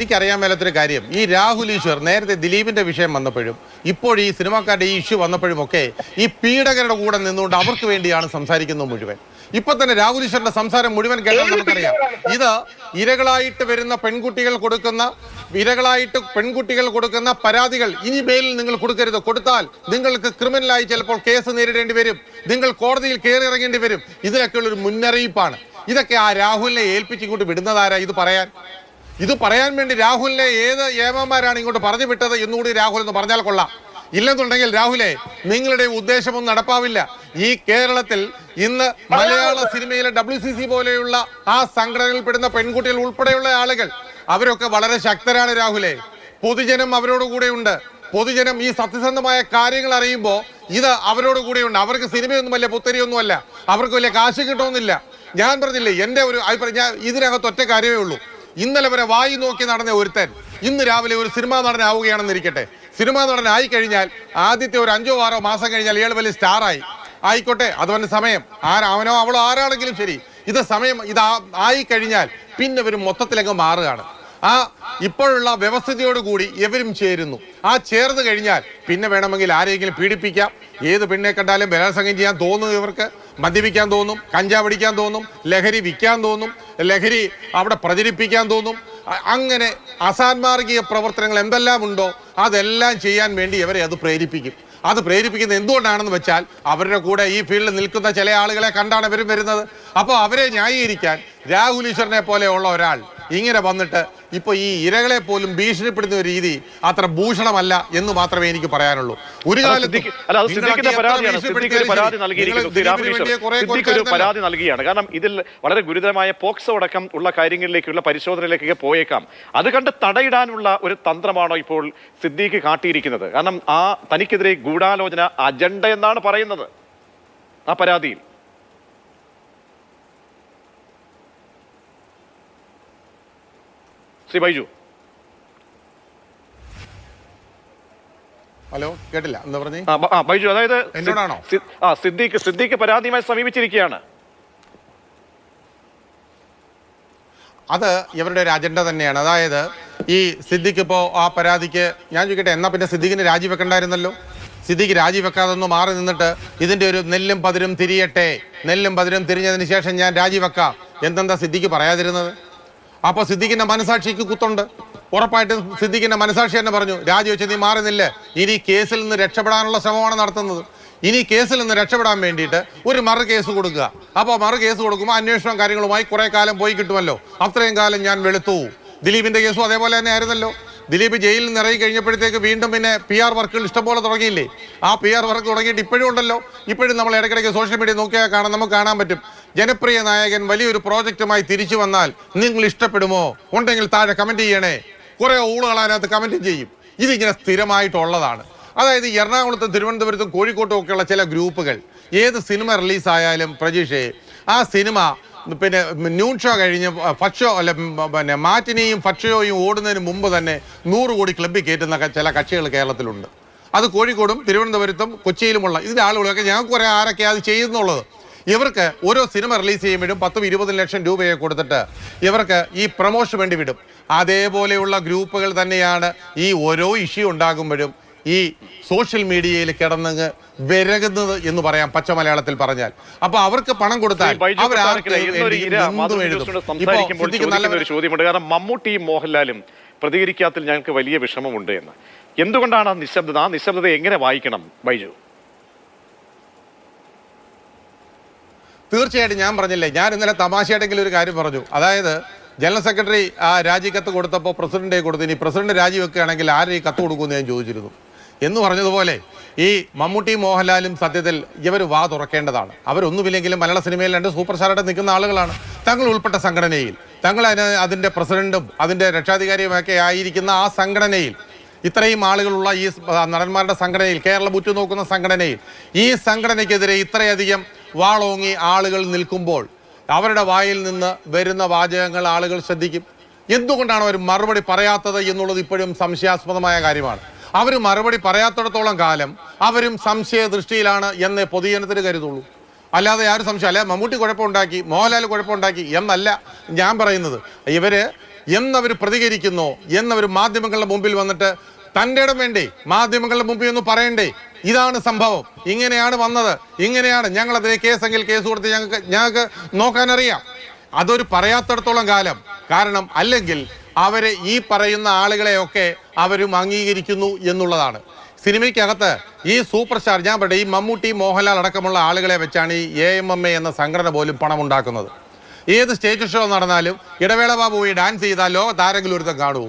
എനിക്കറിയാൻ മേലാത്തൊരു കാര്യം, ഈ രാഹുൽ ഈശ്വർ നേരത്തെ ദിലീപിന്റെ വിഷയം വന്നപ്പോഴും ഇപ്പോൾ ഈ സിനിമാക്കാരുടെ ഈ ഇഷ്യൂ വന്നപ്പോഴും ഒക്കെ ഈ പീഡകരുടെ കൂടെ നിന്നുകൊണ്ട് അവർക്ക് വേണ്ടിയാണ് സംസാരിക്കുന്നത് മുഴുവൻ. ഇപ്പൊ തന്നെ രാഹുൽ ഈശ്വറിന്റെ സംസാരം മുഴുവൻ കേട്ടാൽ നമുക്കറിയാം, ഇത് ഇരകളായിട്ട് വരുന്ന പെൺകുട്ടികൾ കൊടുക്കുന്ന പരാതികൾ ഇനി മേലിൽ നിങ്ങൾ കൊടുക്കരുത്. കൊടുത്താൽ നിങ്ങൾക്ക് ക്രിമിനലായി ചിലപ്പോൾ കേസ് നേരിടേണ്ടി വരും, നിങ്ങൾ കോടതിയിൽ കയറി ഇറങ്ങേണ്ടി വരും. ഇതിനൊക്കെയുള്ളൊരു മുന്നറിയിപ്പാണ്. ഇതൊക്കെ ആ രാഹുലിനെ ഏൽപ്പിച്ചിങ്ങോട്ട് വിടുന്നതാരാ ഇത് പറയാൻ വേണ്ടി രാഹുലിനെ ഏത് ഏമാന്മാരാണ് ഇങ്ങോട്ട് പറഞ്ഞു വിട്ടത് എന്നുകൂടി രാഹുൽ എന്ന് പറഞ്ഞാൽ കൊള്ളാം. ഇല്ലെന്നുണ്ടെങ്കിൽ രാഹുലെ, നിങ്ങളുടെ ഉദ്ദേശമൊന്നും നടപ്പാവില്ല. ഈ കേരളത്തിൽ ഇന്ന് മലയാള സിനിമയിലെ WCC പോലെയുള്ള ആ സംഘടനയിൽ പെടുന്ന പെൺകുട്ടികൾ ഉൾപ്പെടെയുള്ള ആളുകൾ അവരൊക്കെ വളരെ ശക്തരാണ് രാഹുലെ. പൊതുജനം അവരോട് കൂടെയുണ്ട്. പൊതുജനം ഈ സത്യസന്ധമായ കാര്യങ്ങൾ അറിയുമ്പോൾ ഇത് അവരോട് കൂടെയുണ്ട്. അവർക്ക് സിനിമയൊന്നുമല്ല, പുത്തരിയൊന്നുമല്ല, അവർക്ക് വലിയ കാശ് കിട്ടുമെന്നില്ല. ഞാൻ പറഞ്ഞില്ലേ, എൻ്റെ ഒരു അഭിപ്രായം, ഞാൻ ഇതിനകത്ത് ഒറ്റ കാര്യമേ ഉള്ളൂ. ഇന്നലെ വരെ വായി നോക്കി നടന്ന ഒരുത്തൻ ഇന്ന് രാവിലെ ഒരു സിനിമാ നടനാവുകയാണെന്നിരിക്കട്ടെ. സിനിമാ നടനായി കഴിഞ്ഞാൽ ആദ്യത്തെ ഒരു 5-6 മാസം കഴിഞ്ഞാൽ ഇയാൾ വലിയ സ്റ്റാറായി ആയിക്കോട്ടെ, അതവന്റെ സമയം. അവനോ അവളോ ആരാണെങ്കിലും ശരി, ഇത് സമയം ആയി കഴിഞ്ഞാൽ പിന്നെ ഇവർ മൊത്തത്തിലങ്ങ് മാറുകയാണ്. ആ ഇപ്പോഴുള്ള വ്യവസ്ഥിതിയോടുകൂടി ഇവരും ചേരുന്നു. ആ ചേർന്ന് കഴിഞ്ഞാൽ പിന്നെ വേണമെങ്കിൽ ആരെങ്കിലും പീഡിപ്പിക്കാം, ഏത് പെണ്ണെ കണ്ടാലും ബലാത്സംഗം ചെയ്യാൻ തോന്നും, ഇവർക്ക് മദ്യപിക്കാൻ തോന്നും, കഞ്ചാവ് അടിക്കാൻ തോന്നും, ലഹരി വിൽക്കാൻ തോന്നും, ലഹരി അവിടെ പ്രചരിപ്പിക്കാൻ തോന്നും. അങ്ങനെ അസാൻമാർഗിക പ്രവർത്തനങ്ങൾ എന്തെല്ലാം ഉണ്ടോ അതെല്ലാം ചെയ്യാൻ വേണ്ടി ഇവരെ അത് പ്രേരിപ്പിക്കും. അത് പ്രേരിപ്പിക്കുന്നത് എന്തുകൊണ്ടാണെന്ന് വെച്ചാൽ അവരുടെ കൂടെ ഈ ഫീൽഡിൽ നിൽക്കുന്ന ചില ആളുകളെ കണ്ടാണ് ഇവരും വരുന്നത്. അപ്പോൾ അവരെ ന്യായീകരിക്കാൻ രാഹുൽ ഈശ്വറിനെ പോലെയുള്ള ഒരാൾ ഇങ്ങനെ വന്നിട്ട് ഇപ്പൊ ഈ ഇരകളെ പോലും ഭീഷണിപ്പെടുന്ന ഒരു രീതി അത്ര ഭൂഷണമല്ല എന്ന് മാത്രമേ എനിക്ക് പറയാനുള്ളൂ. ഒരു കാലത്ത് പരാതി നൽകിയാണ്. കാരണം ഇതിൽ വളരെ ഗുരുതരമായ പോക്സോ അടക്കം ഉള്ള കാര്യങ്ങളിലേക്കുള്ള പരിശോധനയിലേക്കൊക്കെ പോയേക്കാം. അത് കണ്ട് തടയിടാനുള്ള ഒരു തന്ത്രമാണോ ഇപ്പോൾ സിദ്ദീഖ് കാട്ടിയിരിക്കുന്നത്? കാരണം ആ തനിക്കെതിരെ ഗൂഢാലോചന അജണ്ട എന്നാണ് പറയുന്നത് ആ പരാതിയിൽ. ശ്രീ ബൈജു, ഹലോ, കേട്ടില്ല, എന്താ പറഞ്ഞേ? ബൈജു, അതായത് എന്നോടാണോ? സിദ്ദീഖ് പരാതിയുമായി സമീപിച്ചിരിക്കുകയാണ്. അത് ഇവരുടെ ഒരു അജണ്ട തന്നെയാണ്. അതായത് ഈ സിദ്ദീഖ് ഇപ്പോൾ ആ പരാതിക്ക് ഞാൻ ചോദിക്കട്ടെ, എന്നാ പിന്നെ സിദ്ദീഖിനെ രാജിവെക്കണ്ടായിരുന്നല്ലോ? സിദ്ദീഖ് രാജിവെക്കാതൊന്ന് മാറി നിന്നിട്ട് ഇതിൻ്റെ ഒരു നെല്ലും പതിരും തിരിയട്ടെ, നെല്ലും പതിരും തിരിഞ്ഞതിന് ശേഷം ഞാൻ രാജിവെക്കാം എന്തെന്താ സിദ്ദീഖ് പറയാതിരുന്നത്? അപ്പോൾ സിദ്ദീഖിന്റെ മനസാക്ഷിക്ക് കുത്തുണ്ട്. ഉറപ്പായിട്ടും സിദ്ദീഖിന്റെ മനസാക്ഷി തന്നെ പറഞ്ഞു, രാജിവെച്ച് നീ മാറുന്നില്ല, ഇനി കേസിൽ നിന്ന് രക്ഷപ്പെടാനുള്ള ശ്രമമാണ് നടത്തുന്നത്. ഇനി കേസിൽ നിന്ന് രക്ഷപ്പെടാൻ വേണ്ടിയിട്ട് ഒരു മറു കേസ് കൊടുക്കുക. അപ്പോൾ മറു കേസ് കൊടുക്കുമ്പോൾ അന്വേഷണം കാര്യങ്ങളുമായി കുറെ കാലം പോയി കിട്ടുമല്ലോ. അത്രയും കാലം ഞാൻ വെളുത്തു. ദിലീപിന്റെ കേസും അതേപോലെ തന്നെ ആയിരുന്നല്ലോ. ദിലീപ് ജയിലിൽ നിന്ന് ഇറങ്ങി കഴിഞ്ഞപ്പോഴത്തേക്ക് വീണ്ടും പിന്നെ PR വർക്കുകൾ ഇഷ്ടംപോലെ തുടങ്ങിയില്ലേ? ആ PR വർക്ക് തുടങ്ങിയിട്ട് ഇപ്പോഴും ഉണ്ടല്ലോ. ഇപ്പോഴും നമ്മൾ ഇടയ്ക്കിടയ്ക്ക് സോഷ്യൽ മീഡിയ നോക്കിയാൽ നമുക്ക് കാണാൻ പറ്റും. ജനപ്രിയ നായകൻ വലിയൊരു പ്രോജക്റ്റുമായി തിരിച്ചു വന്നാൽ നിങ്ങൾ ഇഷ്ടപ്പെടുമോ? ഉണ്ടെങ്കിൽ താഴെ കമന്റ് ചെയ്യണേ. കുറെ ഊളുകൾ അതിനകത്ത് കമന്റ് ചെയ്യും. ഇതിങ്ങനെ സ്ഥിരമായിട്ടുള്ളതാണ്. അതായത് എറണാകുളത്തും തിരുവനന്തപുരത്തും കോഴിക്കോട്ടും ഒക്കെയുള്ള ചില ഗ്രൂപ്പുകൾ ഏത് സിനിമ റിലീസായാലും പ്രജീഷേ, ആ സിനിമ പിന്നെ ന്യൂൺ ഷോ കഴിഞ്ഞ് ഫസ്റ്റ് ഷോ അല്ല പിന്നെ മാറ്റിനെയും ഫസ്റ്റ് ഷോയും ഓടുന്നതിന് മുമ്പ് തന്നെ 100 കോടി ക്ലബ്ബിൽ കയറ്റുന്ന ചില കക്ഷികൾ കേരളത്തിലുണ്ട്. അത് കോഴിക്കോടും തിരുവനന്തപുരത്തും കൊച്ചിയിലുമുള്ള ഇതിൻ്റെ ആളുകളൊക്കെ ഞങ്ങൾക്ക് പറയാം ആരൊക്കെ അത് ചെയ്യുന്നുള്ളത്. ഇവർക്ക് ഓരോ സിനിമ റിലീസ് ചെയ്യുമ്പോഴും 10-20 ലക്ഷം രൂപയെ കൊടുത്തിട്ട് ഇവർക്ക് ഈ പ്രൊമോഷൻ വേണ്ടി വിടും. അതേപോലെയുള്ള ഗ്രൂപ്പുകൾ തന്നെയാണ് ഈ ഓരോ ഇഷ്യൂ ഉണ്ടാകുമ്പോഴും ഈ സോഷ്യൽ മീഡിയയിൽ കിടന്നങ്ങ് വിരകുന്നത് എന്ന് പറയാം, പച്ച മലയാളത്തിൽ പറഞ്ഞാൽ. അപ്പൊ അവർക്ക് പണം കൊടുത്താൽ ഒരു ചോദ്യമുണ്ട്. കാരണം മമ്മൂട്ടിയും മോഹൻലാലും പ്രതികരിക്കാത്തിൽ ഞങ്ങൾക്ക് വലിയ വിഷമമുണ്ട് എന്ന്. എന്തുകൊണ്ടാണ് നിശബ്ദത? ആ നിശബ്ദത എങ്ങനെ വായിക്കണം ബൈജു? തീർച്ചയായിട്ടും ഞാൻ പറഞ്ഞില്ലേ, ഞാൻ ഇന്നലെ തമാശയായിട്ടെങ്കിലും ഒരു കാര്യം പറഞ്ഞു. അതായത് ജനറൽ സെക്രട്ടറി ആ രാജിക്കത്ത് കൊടുത്തപ്പോൾ പ്രസിഡന്റേ കൊടുത്തു, ഇനി പ്രസിഡന്റ് രാജിവെക്കുകയാണെങ്കിൽ ആരും ഈ കത്ത് കൊടുക്കുമെന്ന് ഞാൻ ചോദിച്ചിരുന്നു എന്ന് പറഞ്ഞതുപോലെ ഈ മമ്മൂട്ടിയും മോഹൻലാലും സത്യത്തിൽ ഇവർ വാ തുറക്കേണ്ടതാണ്. അവരൊന്നുമില്ലെങ്കിലും മലയാള സിനിമയിൽ 2 സൂപ്പർ സ്റ്റാറായിട്ട് നിൽക്കുന്ന ആളുകളാണ്. തങ്ങൾ ഉൾപ്പെട്ട സംഘടനയിൽ, തങ്ങൾ അതിൻ്റെ പ്രസിഡന്റും അതിൻ്റെ രക്ഷാധികാരിയുമൊക്കെ ആയിരിക്കുന്ന ആ സംഘടനയിൽ, ഇത്രയും ആളുകളുള്ള ഈ നടന്മാരുടെ സംഘടനയിൽ, കേരളം ഉറ്റുനോക്കുന്ന സംഘടനയിൽ, ഈ സംഘടനയ്ക്കെതിരെ ഇത്രയധികം വാളോങ്ങി ആളുകൾ നിൽക്കുമ്പോൾ അവരുടെ വായിൽ നിന്ന് വരുന്ന വാചകങ്ങൾ ആളുകൾ ശ്രദ്ധിക്കും. എന്തുകൊണ്ടാണ് അവർ മറുപടി പറയാത്തത് എന്നുള്ളത് ഇപ്പോഴും സംശയാസ്പദമായ കാര്യമാണ്. അവർ മറുപടി പറയാത്തിടത്തോളം കാലം അവരും സംശയ ദൃഷ്ടിയിലാണ് എന്നേ പൊതുജനത്തിന് കരുതുള്ളൂ. അല്ലാതെ ആരും സംശയം അല്ല മമ്മൂട്ടി കുഴപ്പമുണ്ടാക്കി, മോഹൻലാൽ കുഴപ്പമുണ്ടാക്കി എന്നല്ല ഞാൻ പറയുന്നത്. ഇവര് എന്നവർ പ്രതികരിക്കുന്നു എന്നവർ മാധ്യമങ്ങളുടെ മുമ്പിൽ വന്നിട്ട് തൻ്റെ ഇടം വേണ്ടേ, മാധ്യമങ്ങളുടെ മുമ്പിൽ ഒന്ന് പറയണ്ടേ, ഇതാണ് സംഭവം, ഇങ്ങനെയാണ് വന്നത്, ഇങ്ങനെയാണ് ഞങ്ങളതിനെ കേസെങ്കിൽ കേസ് കൊടുത്ത് ഞങ്ങൾക്ക് നോക്കാനറിയാം. അതൊരു പറയാത്തിടത്തോളം കാലം, കാരണം അല്ലെങ്കിൽ അവരെ ഈ പറയുന്ന ആളുകളെയൊക്കെ അവരും അംഗീകരിക്കുന്നു എന്നുള്ളതാണ്. സിനിമയ്ക്കകത്ത് ഈ സൂപ്പർ സ്റ്റാർ, ഞാൻ പറയട്ടെ, ഈ മമ്മൂട്ടി, മോഹൻലാൽ അടക്കമുള്ള ആളുകളെ വെച്ചാണ് ഈ AMMA എന്ന സംഘടന പോലും പണം ഉണ്ടാക്കുന്നത്. ഏത് സ്റ്റേജ് ഷോ നടന്നാലും ഇടവേള ബാബു പോയി ഡാൻസ് ചെയ്താൽ ലോകത്താരെങ്കിലും ഒരുത്തം കാണുമോ?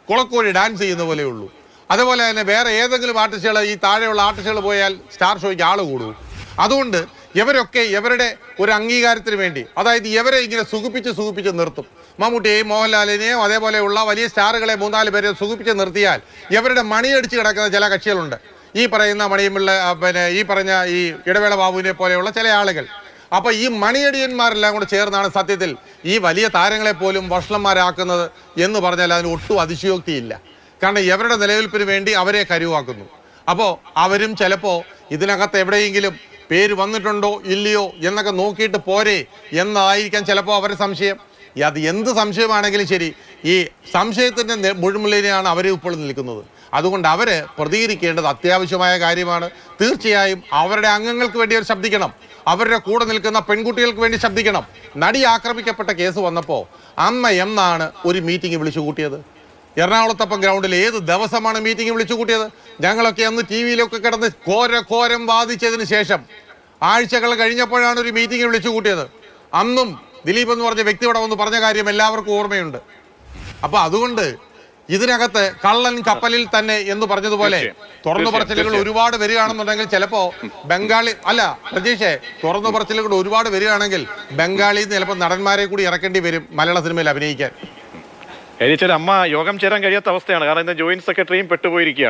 കുളക്കോഴി ഡാൻസ് ചെയ്യുന്ന പോലെ ഉള്ളൂ. അതുപോലെ തന്നെ വേറെ ഏതെങ്കിലും ആർട്ടിസ്റ്റുകൾ, ഈ താഴെയുള്ള ആർട്ടിസ്റ്റുകൾ പോയാൽ സ്റ്റാർ ഷോയ്ക്ക് ആൾ കൂടും. അതുകൊണ്ട് ഇവരൊക്കെ ഇവരുടെ ഒരു അംഗീകാരത്തിന് വേണ്ടി, അതായത് ഇവരെ ഇങ്ങനെ സുഖിപ്പിച്ച് നിർത്തും. മമ്മൂട്ടിയെയും മോഹൻലാലിനെയും അതേപോലെയുള്ള വലിയ സ്റ്റാറുകളെ 3-4 പേരെ സുഖിപ്പിച്ച് നിർത്തിയാൽ ഇവരുടെ മണിയടിച്ച് കിടക്കുന്ന ചില കക്ഷികളുണ്ട്. ഈ പറയുന്ന മണിയുമുള്ള ഈ പറഞ്ഞ ഈ ഇടവേള ബാബുവിനെ പോലെയുള്ള ചില ആളുകൾ. അപ്പൊ ഈ മണിയടിയന്മാരെല്ലാം കൂടെ ചേർന്നാണ് സത്യത്തിൽ ഈ വലിയ താരങ്ങളെ പോലും വഷളന്മാരാക്കുന്നത് എന്ന് പറഞ്ഞാൽ അതിന് ഒട്ടും അതിശയോക്തിയില്ല. കാരണം ഇവരുടെ നിലനിൽപ്പിന് വേണ്ടി അവരെ കരുവാക്കുന്നു. അപ്പോൾ അവരും ചിലപ്പോൾ ഇതിനകത്ത് എവിടെയെങ്കിലും പേര് വന്നിട്ടുണ്ടോ ഇല്ലയോ എന്നൊക്കെ നോക്കിയിട്ട് പോരെ എന്നതായിരിക്കാം ചിലപ്പോൾ അവരുടെ സംശയം. അത് എന്ത് സംശയമാണെങ്കിലും ശരി, ഈ സംശയത്തിൻ്റെ മുഴുമുള്ളിനെയാണ് അവർ ഇപ്പോൾ നിൽക്കുന്നത്. അതുകൊണ്ട് അവർ പ്രതികരിക്കേണ്ടത് അത്യാവശ്യമായ കാര്യമാണ്. തീർച്ചയായും അവരുടെ അംഗങ്ങൾക്ക് വേണ്ടി അവർ ശബ്ദിക്കണം, അവരുടെ കൂടെ നിൽക്കുന്ന പെൺകുട്ടികൾക്ക് വേണ്ടി ശബ്ദിക്കണം. നടി ആക്രമിക്കപ്പെട്ട കേസ് വന്നപ്പോൾ അമ്മ എന്നാണ് ഒരു മീറ്റിംഗ് വിളിച്ചു കൂട്ടിയത്? എറണാകുളത്തപ്പം ഗ്രൗണ്ടിൽ ഏത് ദിവസമാണ് മീറ്റിംഗ് വിളിച്ചു കൂട്ടിയത്? ഞങ്ങളൊക്കെ അന്ന് ടി വിയിലൊക്കെ കിടന്ന് ഘോരം വാദിച്ചതിന് ശേഷം ആഴ്ചകൾ കഴിഞ്ഞപ്പോഴാണ് ഒരു മീറ്റിംഗ് വിളിച്ചു കൂട്ടിയത്. അന്നും ദിലീപ് എന്ന് പറഞ്ഞ വ്യക്തി ഇവിടെ വന്ന് പറഞ്ഞ കാര്യം എല്ലാവർക്കും ഓർമ്മയുണ്ട്. അപ്പൊ അതുകൊണ്ട് ഇതിനകത്ത് കള്ളൻ കപ്പലിൽ തന്നെ എന്ന് പറഞ്ഞതുപോലെ തുറന്നു പറച്ചിലുകൾ ഒരുപാട് വരികയാണെന്നുണ്ടെങ്കിൽ ചിലപ്പോ ബംഗാളി അല്ല പ്രജീഷെ, തുറന്നു പറച്ചിലുകൾ ഒരുപാട് വരികയാണെങ്കിൽ ബംഗാളിൽ നിന്ന് ചിലപ്പോൾ നടന്മാരെ കൂടി ഇറക്കേണ്ടി വരും മലയാള സിനിമയിൽ അഭിനയിക്കാൻ. അമ്മ യോഗം ചേരാൻ കഴിയാത്ത അവസ്ഥയാണ്. കാരണം ഇന്ന് ജോയിന്റ് സെക്രട്ടറിയും പെട്ടുപോയിരിക്കുകയാണ്.